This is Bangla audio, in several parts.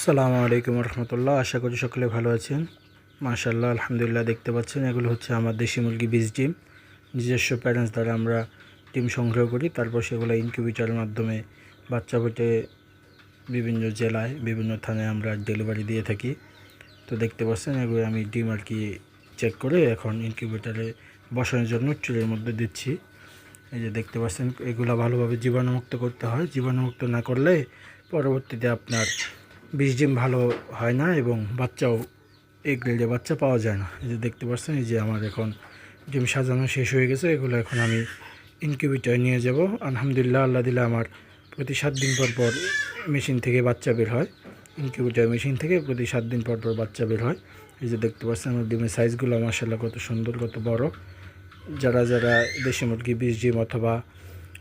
আসসালামু আলাইকুম রহমতুল্লাহ। আশা করি সকলে ভালো আছেন। মাশাআল্লাহ, আলহামদুলিল্লাহ। দেখতে পাচ্ছেন এগুলো হচ্ছে আমার দেশি মুরগি বীজ ডিম। নিজস্ব প্যারেন্টস দ্বারা আমরা ডিম সংগ্রহ করি, তারপর সেগুলো ইনকিউবেটরের মাধ্যমে বাচ্চা ফুটে বিভিন্ন জেলায় বিভিন্ন থানায় আমরা ডেলিভারি দিয়ে থাকি। তো দেখতে পাচ্ছেন এগুলো আমি ডিম চেক করে এখন ইনকিউবেটরে বসানোর জন্য ট্রের মধ্যে দিচ্ছি। এই যে দেখতে পাচ্ছেন এগুলো ভালোভাবে জীবাণুমুক্ত করতে হয়। জীবাণুমুক্ত না করলে পরবর্তীতে আপনার বীজ ডিম ভালো হয় না এবং বাচ্চাও এই গ্রেডে বাচ্চা পাওয়া যায় না। এই যে দেখতে পাচ্ছেন এই যে আমার এখন ডিম সাজানো শেষ হয়ে গেছে। এগুলো এখন আমি ইনকিউবেটরে নিয়ে যাব। আলহামদুলিল্লাহ, আল্লাহ দিলে আমার প্রতি 7 দিন পর পর মেশিন থেকে বাচ্চা বের হয়। ইনকিউবেটর মেশিন থেকে প্রতি 7 দিন পর পর বাচ্চা বের হয়। এই যে দেখতে পাচ্ছেন আমার ডিমের সাইজগুলো মাশাআল্লাহ কত সুন্দর, কত বড়। যারা দেশি মুরগি বীজ ডিম অথবা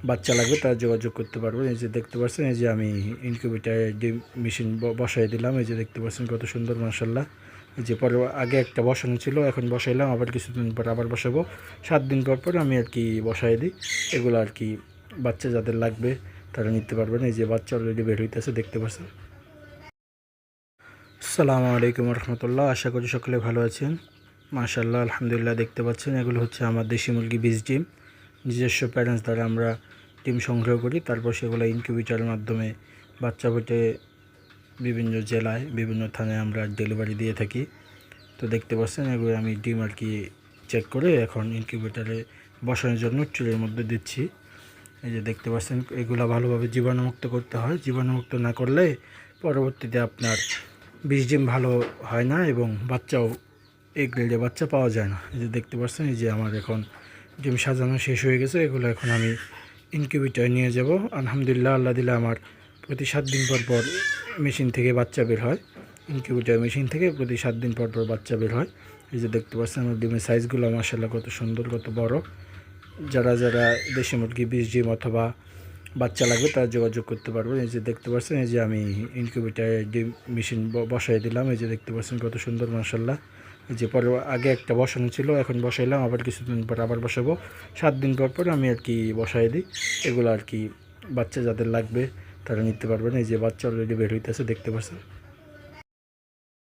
বাচ্চা লাগবে তারা যোগাযোগ করতে পারবেন। এই যে দেখতে পাচ্ছেন এই যে আমি ইনকিউবেটরে ডিম মেশিন বসাই দিলাম। এই যে দেখতে পাচ্ছেন কত সুন্দর মাশাআল্লাহ। এই যে পরে আগে একটা বসানো ছিল, এখন বসাইলাম, আবার কিছুদিন পর আবার বসাবো। 7 দিন পর পর আমি বসাই দিই। এগুলো বাচ্চা যাদের লাগবে তারা নিতে পারবেন। এই যে বাচ্চা অলরেডি বের হইতেছে, দেখতে পাচ্ছেন। আসসালামু আলাইকুম রহমতুল্লাহ। আশা করি সকলে ভালো আছেন। মাশাআল্লাহ, আলহামদুলিল্লাহ। দেখতে পাচ্ছেন এগুলো হচ্ছে আমার দেশি মুরগি বীজ ডিম। নিজস্ব প্যারেন্টস দ্বারা আমরা ডিম সংগ্রহ করি, তারপর সেগুলো ইনকিউবেটরের মাধ্যমে বাচ্চা ফুটে বিভিন্ন জেলায় বিভিন্ন থানায় আমরা ডেলিভারি দিয়ে থাকি। তো দেখতে পাচ্ছেন এগুলো আমি ডিম চেক করে এখন ইনকিউবেটরে বসানোর জন্য ট্রের মধ্যে দিচ্ছি। এই যে দেখতে পাচ্ছেন এগুলো ভালোভাবে জীবাণুমুক্ত করতে হয়। জীবাণুমুক্ত না করলে পরবর্তীতে আপনার বীজ ডিম ভালো হয় না এবং বাচ্চাও এই গ্রেডে বাচ্চা পাওয়া যায় না। এই যে দেখতে পাচ্ছেন এই যে আমার এখন ডিম সাজানো শেষ হয়ে গেছে। এগুলো এখন আমি ইনকিউবেটরে নিয়ে যাব। আলহামদুলিল্লাহ, আল্লাহ দিলে আমার প্রতি 7 দিন পর পর মেশিন থেকে বাচ্চা বের হয়। ইনকিউবেটর মেশিন থেকে প্রতি 7 দিন পর পর বাচ্চা বের হয়। এই যে দেখতে পাচ্ছেন আমার ডিমের সাইজগুলো মাশাআল্লাহ কত সুন্দর, কত বড়। যারা দেশি মুরগি বীজ ডিম অথবা বাচ্চা লাগবে তারা যোগাযোগ করতে পারবেন। এই যে দেখতে পাচ্ছেন এই যে আমি ইনকিউবেটরে ডিম মেশিন বসাই দিলাম। এই যে দেখতে পাচ্ছেন কত সুন্দর মাশাআল্লাহ। এই যে পরে আগে একটা বসানো ছিল, এখন বসাইলাম, আবার কিছুদিন পর আবার বসাবো। 7 দিন পর পর আমি বসাই দিই। এগুলো বাচ্চা যাদের লাগবে তারা নিতে পারবেন। এই যে বাচ্চা অলরেডি বের হইতেছে, দেখতে পাচ্ছেন।